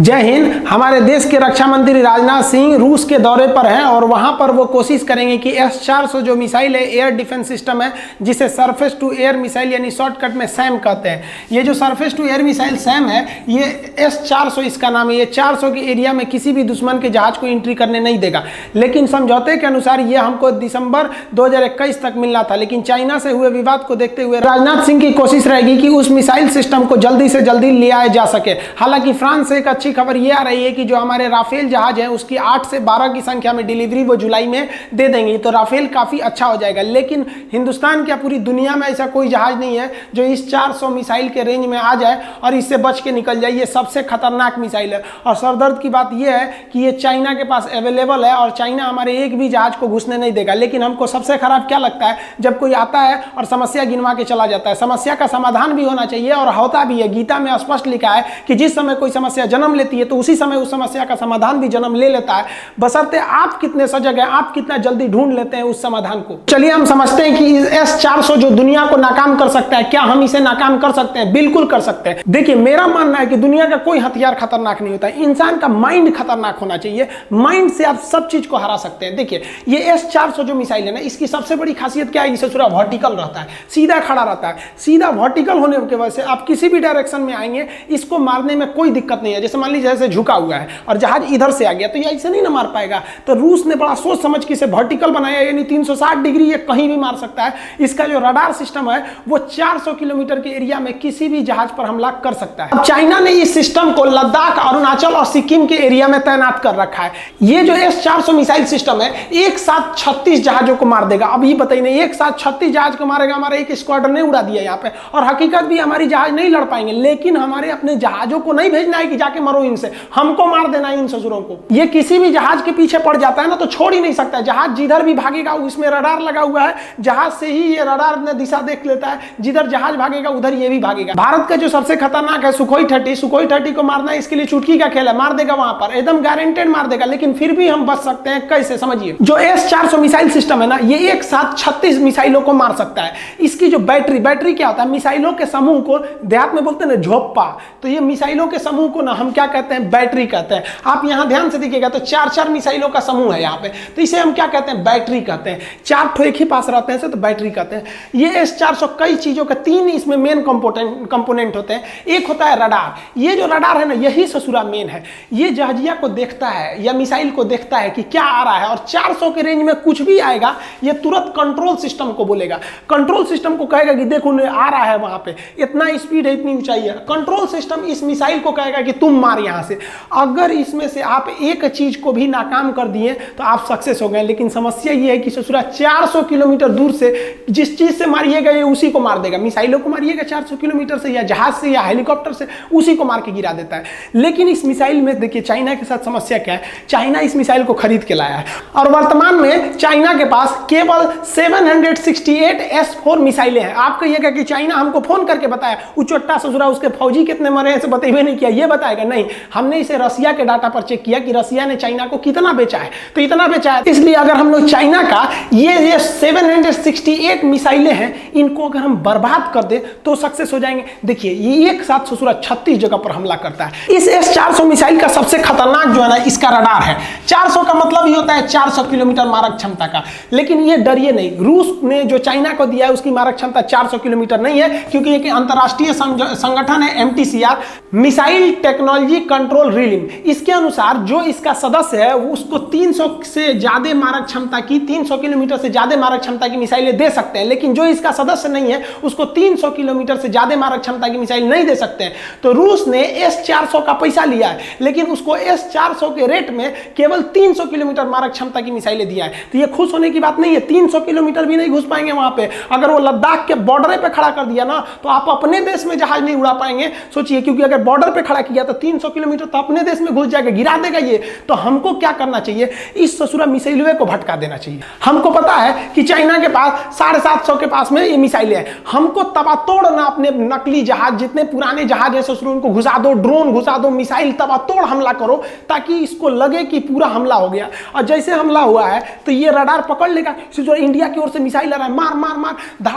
जय हिंद। हमारे देश के रक्षा मंत्री राजनाथ सिंह रूस के दौरे पर हैं और वहां पर वो कोशिश करेंगे कि S-400 जो मिसाइल है, एयर डिफेंस सिस्टम है, जिसे सरफेस टू एयर मिसाइल यानी शॉर्टकट में सैम कहते हैं। ये जो surface to air missile SAM है, ये S-400 इसका नाम है। ये 400 के एरिया में किसी भी दुश्मन के जहाज को एंट्री करने नहीं देगा, लेकिन समझौते के अनुसार ये हमको दिसंबर 2021 तक मिलना था। लेकिन चाइना से हुए विवाद को देखते हुए राजनाथ सिंह की कोशिश रहेगी कि उस मिसाइल सिस्टम को जल्दी से जल्दी ले आया जा सके। हालांकि फ्रांस से एक अच्छी खबर ये आ रही है कि जो हमारे राफेल जहाज है, उसकी 8 से 12 की संख्या में डिलीवरी वो जुलाई में दे देंगे, तो राफेल काफी अच्छा हो जाएगा। लेकिन हिंदुस्तान क्या पूरी दुनिया में ऐसा कोई जहाज नहीं है जो इस 400 मिसाइल के रेंज में आ जाए और इससे बच के निकल जाए। ये सबसे खतरनाक मिसाइल है और सरदर्द की बात यह है कि ये चाइना के पास अवेलेबल है और चाइना हमारे एक भी जहाज को घुसने नहीं देगा। लेकिन हमको सबसे खराब क्या लगता है, जब कोई आता है और समस्या गिनवा के चला जाता है। समस्या का समाधान भी होना चाहिए और होता भी है। गीता में स्पष्ट लिखा है कि जिस समय कोई समस्या जन्म लेती है तो उसी समय उस समस्या का समाधान भी जन्म ले लेता है, बशर्ते आप कितने सजग हैं, आप कितना जल्दी ढूंढ लेते हैं उस समाधान को। चलिए हम समझते हैं कि S-400 जो दुनिया को नाकाम कर सकता है, क्या हम इसे नाकाम कर सकते हैं? बिल्कुल कर सकते हैं। देखिए, मेरा मानना है कि दुनिया का कोई हथियार खतरनाक नहीं होता है, इंसान का माइंड खतरनाक होना चाहिए। माइंड से आप सब चीज को हरा सकते हैं। देखिए, ये S-400 जो मिसाइल है ना, इसकी सबसे बड़ी खासियत क्या है, इसे पूरा वर्टिकल रहता है, सीधा खड़ा रहता है। सीधा वर्टिकल होने की वजह से आप किसी भी डायरेक्शन में आएंगे, इसको मारने में कोई दिक्कत नहीं है। जैसे मान लीजिए जैसे झुका हुआ है और जहाज इधर से आ गया, तो ये ऐसे नहीं ना मार पाएगा। तो रूस ने बड़ा सोच समझ के इसे वर्टिकल बनाया, यानी 360 डिग्री ये कहीं भी मार सकता है। इसका जो रडार सिस्टम है वो 400 किलोमीटर के एरिया में किसी भी जहाज पर हमला कर सकता है। अब चाइना ने इस सिस्टम को लद्दाख, अरुणाचल और सिक्किम के एरिया में तैनात कर रखा है। ये जो S-400 मिसाइल सिस्टम है, एक साथ 36 जहाजों को मार देगा। अब ये बताइए ना, एक साथ 36 जहाज को मारेगा, हमारा एक स्क्वाड्रन ने उड़ा दिया यहाँ पे। और हकीकत भी हमारी जहाज नहीं लड़ पाएंगे, लेकिन हमारे अपने जहाजों को नहीं भेजना है कि जाके मरो इनसे, हमको मार देना है इन ससुरों को। ये किसी भी जहाज के पीछे पड़ जाता है ना तो छोड़ ही नहीं सकता है। जहाज जिधर भी भागेगा उसमें रडार लगा हुआ है, जहाज से ही ये रडार ने दिशा देख लेता है। जिधर जहाज भागेगा उधर ये भी भागेगा। भारत का जो सबसे खतरनाक है सुखोई 30 को मारना इसके लिए चुटकी का खेल है, मार देगा वहां पर, एकदम गारंटेड मार देगा। लेकिन फिर भी हम बच सकते हैं। कैसे, समझिए। जो S-400 मिसाइल सिस्टम है ना, ये एक साथ 36 मिसाइलों को मार सकता है। इसकी जो बैटरी क्या होता है, मिसाइलों के समूह को देहात में बोलते हैं ना झोप्पा, तो ये मिसाइलों के समूह को ना हम क्या कहते हैं, बैटरी कहते हैं। आप यहां ध्यान से देखिएगा तो 4 मिसाइलों का समूह है यहाँ पे, तो इसे हम क्या कहते हैं, बैटरी कहते हैं। 4 ठो एक ही पास रहते हैं तो बैटरी कहते हैं। ये S-400 कई चीजों का 3 इसमें मेन कंपोनेंट होते हैं। एक होता है रडार। ये जो रडार है ना, यही ससुरा मेन है। ये जहाजिया को देखता है या मिसाइल को देखता है कि क्या आ रहा है, और 400 के रेंज में कुछ भी आएगा ये तुरंत कंट्रोल सिस्टम को बोलेगा। कंट्रोल सिस्टम को कहेगा कि देखो आ रहा है वहां पे, इतना स्पीड है, इतनी ऊंचाई है। कंट्रोल सिस्टम इस मिसाइल को कहेगा कि तुम मार यहां से। अगर इसमें से आप एक चीज को भी नाकाम कर दिए तो आप सक्सेस हो गए। लेकिन समस्या ये है कि ससुरा 400 किलोमीटर दूर से जिस चीज से मारिएगा ये उसी को मार देगा। मिसाइलों को मारिएगा 400 किलोमीटर से, या जहाज से या हेलीकॉप्टर से, उसी को मार के गिरा देता है। लेकिन इस मिसाइल में देखिए चाइना के साथ समस्या क्या है, चाइना इस मिसाइल को खरीद के लाया है और वर्तमान में चाइना के पास केवल 768 S-4 मिसाइलें हैं। आप कहिएगा कि चाइना हमको फोन करके बताया, उचट्टा ससुरा उसके फौजी कितने मरे हैं बताइए नहीं किया, ये बताएगा नहीं। हमने इसे रसिया के डाटा पर चेक किया कि रसिया ने चाइना को कितना बेचा है, तो इतना बेचा है। इसलिए अगर हम लोग चाइना का ये 768 मिसाइलें हैं, इनको अगर हम बर्बाद कर दे तो सक्सेस हो जाएंगे। देखिए, ये एक साथ ससुरा 36 जगह पर हमला करता है। इस S-400 मिसाइल का सबसे खतरनाक जो है ना, इसका रडार है। 400 का मतलब ही होता है 400 किलोमीटर मारक क्षमता का। लेकिन ये डरिए नहीं, रूस ने जो चाइना को दिया है उसकी मारक क्षमता 400 किलोमीटर नहीं है, क्योंकि एक अंतरराष्ट्रीय संगठन है MTCR, missile technology control realm. इसके अनुसार जो इसका सदस्य है उसको 300 से ज्यादा मारक क्षमता की, 300 किलोमीटर से ज्यादा मारक क्षमता की मिसाइलें दे सकते हैं। लेकिन जो इसका सदस्य नहीं है उसको 300 किलोमीटर से ज्यादा मारक क्षमता की मिसाइल नहीं दे सकते हैं। तो रूस ने S-400 का पैसा लिया है, लेकिन उसको S-400 के रेट में केवल 300 किलोमीटर मारक क्षमता की मिसाइलें दिया है। तो ये खुश होने की बात नहीं है। 300 किलोमीटर भी नहीं घुस पाएंगे वहां पे। अगर वो लद्दाख के बॉर्डर पे खड़ा कर दिया ना तो आप अपने देश में जहाज नहीं उड़ा पाएंगे। सोचिए, क्योंकि अगर बॉर्डर पे खड़ा किया तो 300 किलोमीटर तो अपने देश में घुस जाएगा, गिरा देगा ये। तो हमको क्या करना चाहिए, इस ससुरा मिसाइलवे को भटका देना चाहिए। हमको पता है कि चाइना के पास 750 के पास में ये मिसाइलें हैं। हमको तबातोड़ ना अपने नकली जहाज, जितने पुराने जहाज है ससुर, उनको घुसा दो, ड्रोन घुसा दो, मिसाइल तबातोड़ हमला करो, ताकि इसको लगे कि पूरा हमला हो गया। और जैसे हमला हुआ है तो ये रडार पकड़ लेगा, जो इंडिया की ओर से मिसाइल आ रहा है, मार मार मार,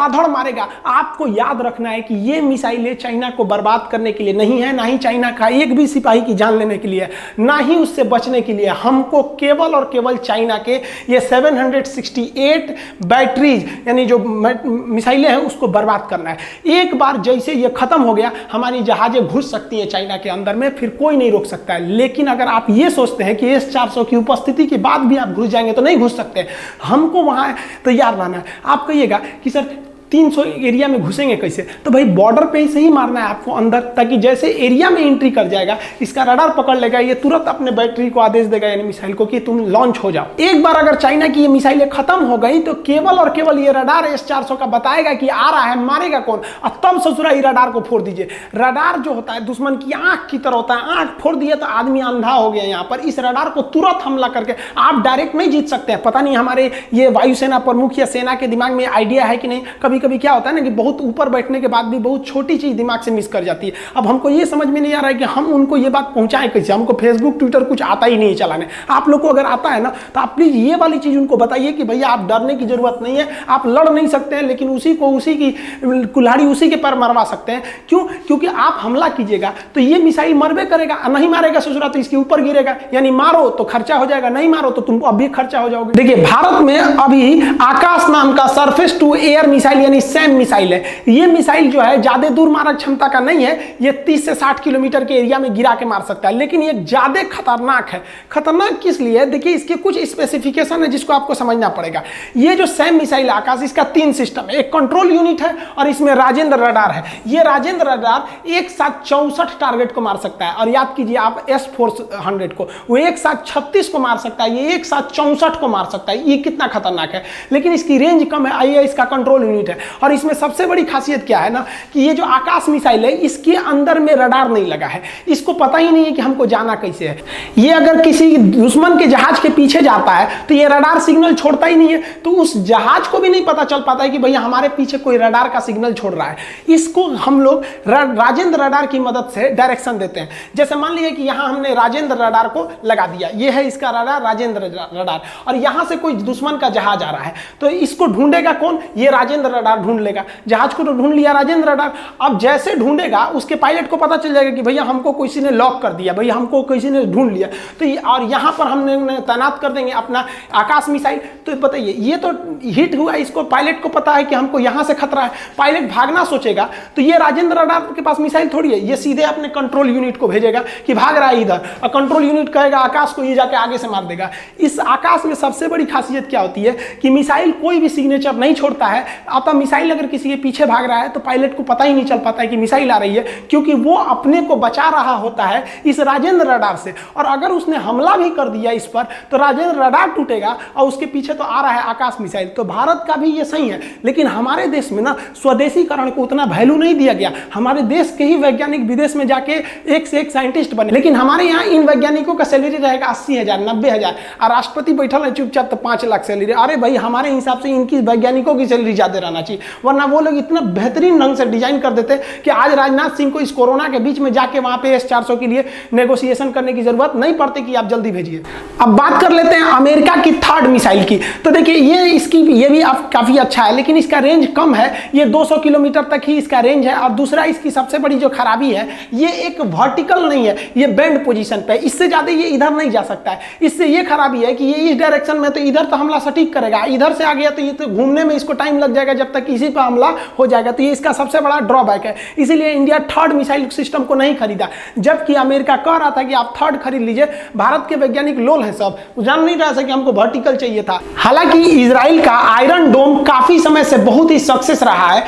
धड़ाधड़ मारेगा। आपको याद रखना है कि ये मिसाइलें चाइना को बर्बाद करने के लिए नहीं है, ना ही चाइना का एक भी सिपाही की जान लेने के लिए, ना ही उससे बचने के लिए। हमको केवल और केवल चाइना के ये 768 बैटरीज यानी जो मिसाइलें हैं उसको बर्बाद करना है। एक बार जैसे ये खत्म हो गया, हमारी जहाजें घुस सकती है चाइना के अंदर में, फिर कोई नहीं रोक सकता है। लेकिन अगर आप ये सोचते हैं कि S-400 की उपस्थिति के बाद भी आप घुस जाएंगे, तो नहीं घुस सकते। हमको वहां तैयार रहना है। आप कहिएगा कि सर 300 एरिया में घुसेंगे कैसे, तो भाई बॉर्डर पे ही सही मारना है आपको अंदर, ताकि जैसे एरिया में एंट्री कर जाएगा इसका रडार पकड़ लेगा, ये तुरंत अपने बैटरी को आदेश देगा यानी मिसाइल को कि तुम लॉन्च हो जाओ। एक बार अगर चाइना की ये मिसाइलें खत्म हो गई तो केवल और केवल ये रडार S-400 का बताएगा कि आ रहा है, मारेगा कौन, और तब ससुरा ये रडार को फोड़ दीजिए। रडार जो होता है दुश्मन की आंख की तरह होता है, आंख फोड़ दिए तो आदमी अंधा हो गया। यहाँ पर इस रडार को तुरंत हमला करके आप डायरेक्ट नहीं जीत सकते हैं। पता नहीं हमारे ये वायुसेना प्रमुख या सेना के दिमाग में आइडिया है कि नहीं। कभी कभी क्या होता है ना कि बहुत ऊपर बैठने के बाद भी बहुत छोटी चीज दिमाग से मिस कर जाती है। अब हमको ये समझ में नहीं आ रहा है कि हम उनको ये बात पहुंचाएं कैसे। हमको फेसबुक ट्विटर कुछ आता ही नहीं है चलाने। आप लोग को अगर आता है ना तो आप प्लीज ये वाली चीज उनको बताइए कि भैया आप डरने की जरूरत नहीं है, आप लड़ नहीं सकते हैं, लेकिन उसी को उसी की कुल्हाड़ी उसी के पर मरवा सकते हैं। क्यों? क्योंकि आप हमला कीजिएगा तो ये मिसाइल मरबे करेगा, नहीं मारेगा ससुरा तो इसके ऊपर गिरेगा। यानी मारो तो खर्चा हो जाएगा, नहीं मारो तो तुम अभी खर्चा हो जाओगे। देखिए भारत में अभी आकाश नाम का सरफेस टू एयर मिसाइल यानी सैम मिसाइल है। ये मिसाइल जो है ज्यादा दूर मारक क्षमता का नहीं है, ये 30 से 60 किलोमीटर के एरिया में गिरा के मार सकता है, लेकिन ये ज्यादा खतरनाक है। खतरनाक किस लिए? देखिए इसके कुछ स्पेसिफिकेशन है जिसको आपको समझना पड़ेगा। ये जो सैम मिसाइल आकाश, इसका 3 सिस्टम है। एक कंट्रोल यूनिट है और इसमें राजेंद्र रडार है। ये राजेंद्र रडार एक साथ 64 टारगेट को मार सकता है। और याद कीजिए आप S-400 को, वो एक साथ 36 को मार सकता है, ये एक साथ 64 को मार सकता है। ये कितना खतरनाक है, लेकिन इसकी रेंज कम है। आइए इसका कंट्रोल यूनिट है। और इसमें सबसे बड़ी खासियत क्या है ना कि ये जो आकाश मिसाइल है इसके अंदर में रडार नहीं लगा है। इसको पता ही नहीं है कि हमको जाना कैसे है। ये अगर किसी दुश्मन के जहाज के पीछे जाता है तो ये रडार सिग्नल छोड़ता ही नहीं है, तो उस जहाज को भी नहीं पता चल पाता है कि भैया हमारे पीछे कोई रडार का सिग्नल छोड़ रहा है। इसको हम लोग राजेंद्र रडार की मदद से डायरेक्शन देते हैं। जैसे मान लीजिए कि यहां हमने राजेंद्र रडार को लगा दिया, ये है इसका रडार राजेंद्र रडार, और यहां से कोई दुश्मन का जहाज आ रहा है तो इसको ढूंढेगा कौन? ये राजेंद्र रडार ढूंढ लेगा। जहाज को तो ढूंढ लिया राजेंद्र रडार। अब जैसे ढूंढेगा उसके पायलट को पता चल जाएगा कि भैया हमको किसी ने लॉक कर दिया, भैया हमको किसी ने ढूंढ लिया। तो और यहां पर हमने तैनात कर देंगे अपना आकाश मिसाइल। तो बताइए ये तो हिट हुआ, इसको पायलट को पता है कि हमको यहां से खतरा है। पायलट भागना सोचेगा तो ये राजेंद्र रडार के पास मिसाइल थोड़ी है, ये सीधे अपने कंट्रोल यूनिट को भेजेगा कि भाग रहा है इधर, और कंट्रोल यूनिट कहेगा आकाश को, ये जाके आगे से मार देगा। इस आकाश में सबसे बड़ी खासियत क्या होती है कि मिसाइल कोई भी सिग्नेचर नहीं छोड़ता है। अतः मिसाइल अगर किसी के पीछे भाग रहा है तो पायलट को पता ही नहीं चल पाता है कि मिसाइल आ रही है, क्योंकि वो अपने को बचा रहा होता है इस राजेंद्र रडार से। और अगर उसने हमला भी कर दिया इस पर तो राजेंद्र रडार टूटेगा और उसके पीछे तो आ रहा है आकाश मिसाइल। तो भारत का भी ये सही है, लेकिन हमारे देश में ना स्वदेशीकरण को उतना वैल्यू नहीं दिया गया। हमारे देश के ही वैज्ञानिक विदेश में जाके एक से एक साइंटिस्ट बने, लेकिन हमारे यहाँ इन वैज्ञानिकों का सैलरी रहेगा 80,000 90,000, और राष्ट्रपति बैठल है चुपचाप तो 5 लाख सैलरी। अरे भाई हमारे हिसाब से इनकी वैज्ञानिकों की सैलरी ज्यादा रहना चाहिए, वरना वो लोग इतना बेहतरीन ढंग से डिजाइन कर देते कि आज राजनाथ सिंह को इस कोरोना के बीच में जाके वहां पे S-400 के लिए नेगोशिएशन करने की जरूरत नहीं पड़ती कि आप जल्दी भेजिए। अब बात कर लेते हैं अमेरिका की 3rd मिसाइल की। तो देखिए ये भी काफी अच्छा है, लेकिन इसका रेंज कम है। ये 200 किलोमीटर तक ही इसका रेंज है। और दूसरा इसकी सबसे बड़ी जो खराबी है, ये एक वर्टिकल नहीं है, ये बेंड पोजीशन पे, इससे ज्यादा ये इधर नहीं जा सकता है। इससे ये खराबी है कि ये इस डायरेक्शन में तो इधर तो हमला सटीक करेगा, इधर से आ गया तो ये तो घूमने में इसको टाइम लग जाएगा जब तक इसी पर हमला हो जाएगा। तो ये इसका सबसे बड़ा ड्रॉबैक है, इसीलिए इंडिया 3rd मिसाइल सिस्टम को नहीं खरीदा। जबकि अमेरिका कह रहा था कि आप 3rd खरीद लीजिए। भारत के वैज्ञानिक लोल हैं, सब जान नहीं रहा था कि हमको वर्टिकल चाहिए था। हालांकि इजराइल का आयरन डोम काफी समय से बहुत ही सक्सेस रहा है।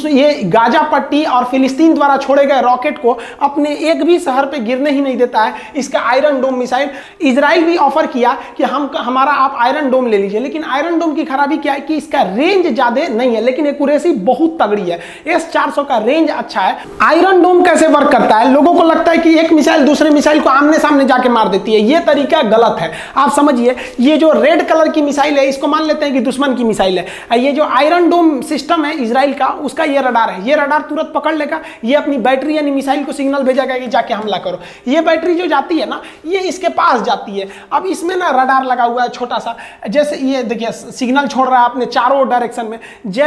ये गाजा पट्टी और फिलिस्तीन द्वारा छोड़े गए रॉकेट को अपने एक भी शहर पे गिरने ही नहीं देता है इसका आयरन डोम मिसाइल। इजराइल भी ऑफर किया कि हमारा आप आयरन डोम ले लीजिए, लेकिन आयरन डोम की खराबी क्या है कि इसका रेंज ज्यादा नहीं है, लेकिन एक्यूरेसी बहुत तगड़ी है। S-400 का रेंज अच्छा है। आयरन डोम कैसे वर्क करता है? लोगों को लगता है कि एक मिसाइल दूसरे मिसाइल को आमने सामने जाके मार देती है, ये तरीका गलत है। आप समझिए, ये जो रेड कलर की मिसाइल है इसको मान लेते हैं कि दुश्मन की मिसाइल है। ये जो आयरन डोम सिस्टम है इजराइल का, उसका ये रडार है। ये रडार तुरंत पकड़ लेगा, ये अपनी बैटरी यानी मिसाइल को सिग्नल भेजेगा कि जाके हमला करो। ये बैटरी जो जाती है ना, ये इसके पास जाती है। अब इसमें ना रडार लगा हुआ है छोटा सा, जैसे ये देखिए सिग्नल छोड़ रहा है अपने चारों डायरेक्शन में।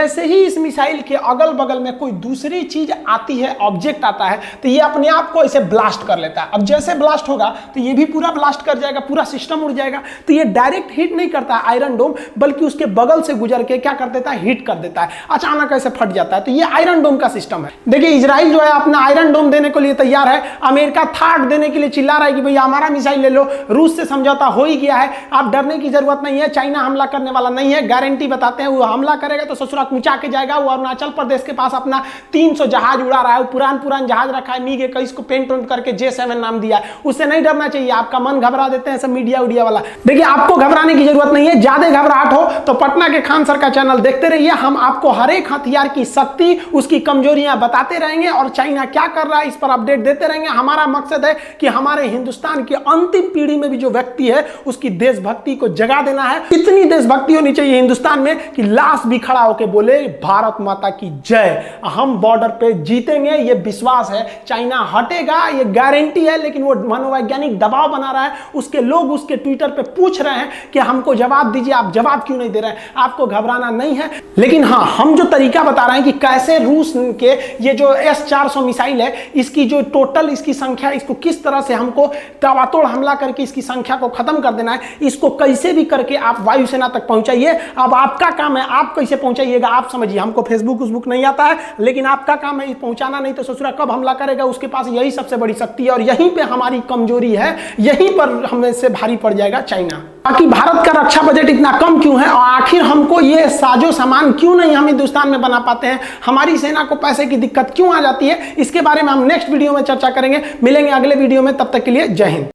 जैसे ही इस मिसाइल के अगल बगल में कोई दूसरी चीज आती है, ऑब्जेक्ट आता है, तो ये अपने आप को ऐसे ब्लास्ट कर लेता है। अब जैसे ब्लास्ट होगा तो ये भी पूरा ब्लास्ट कर जाएगा, पूरा सिस्टम उड़ जाएगा। तो ये डायरेक्ट हिट नहीं करता है आयरन डोम, बल्कि उसके बगल से गुजर के क्या कर देता है, हिट कर देता है, अचानक ऐसे फट जाता है। तो ये आयरन डोम का सिस्टम है। देखिए इजराइल जो है अपना आयरन डोम देने के लिए तैयार है, अमेरिका थार्ड देने के लिए चिल्ला रहा है कि भैया हमारा मिसाइल ले लो, रूस से समझौता हो ही गया है, आप डरने की जरूरत नहीं है, चाइना हमला करने वाला नहीं है, गारंटी बताते हैं। वो हमला करेगा तो ससुरा कूचा के जाएगा। वो अरुणाचल प्रदेश के पास अपना 300 जहाज उड़ा रहा है, पुरान जहाज रखा है, MiG 21 को पेंट करके J7 नाम दिया है, उससे नहीं डरना चाहिए। आपका मन घबरा देते हैं सब मीडिया उडिया वाला। देखिए आपको घबराने की जरूरत नहीं है, ज्यादा घबराहट हो तो पटना के खान सर का चैनल देखते रहिए, हम आपको हर एक हथियार की शक्ति, उसकी कमजोरियां बताते रहेंगे और चाइना क्या कर रहा है इस पर अपडेट देते रहेंगे। हमारा मकसद है कि हमारे हिंदुस्तान की अंतिम पीढ़ी में भी जो व्यक्ति है उसकी देशभक्ति को जगा देना है। इतनी देशभक्ति होनी चाहिए हिंदुस्तान में कि लाश भी खड़ा होकर बोले भारत माता की जय, हम बॉर्डर पे जीतेंगे, ये विश्वास है। चाइना हटेगा ये गारंटी है, लेकिन वो मनोवैज्ञानिक दबाव बना रहा है, उसके लोग उसके ट्विटर पे पूछ रहे हैं कि हमको जवाब दीजिए, आप जवाब क्यों नहीं दे रहे हैं। आपको घबराना नहीं है, लेकिन हाँ हम जो तरीका बता रहे हैं कि कैसे रूस के ये जो S-400 मिसाइल है, इसकी जो टोटल इसकी संख्या, इसको किस तरह से हमको ताबड़तोड़ हमला करके इसकी संख्या को खत्म कर देना है, इसको कैसे भी करके आप वायुसेना तक पहुंचाइए। अब आपका काम है, आप कैसे पहुंचाइएगा आप समझिए। हमको फेसबुक नहीं आता है, लेकिन आपका काम है पहुंचाना, नहीं तो ससुरा कब हमला करेगा उसके पास यही सबसे बड़ी शक्ति है और यहीं पे हमारी कमजोरी है, यहीं पर हमें से भारी पड़ जाएगा चाइना। बाकी भारत का रक्षा बजट इतना कम क्यों है और आखिर हमको ये साजो सामान क्यों नहीं हम हिंदुस्तान में बना पाते हैं, हमारी सेना को पैसे की दिक्कत क्यों आ जाती है, इसके बारे में हम नेक्स्ट वीडियो में चर्चा करेंगे। मिलेंगे अगले वीडियो में, तब तक के लिए जय हिंद।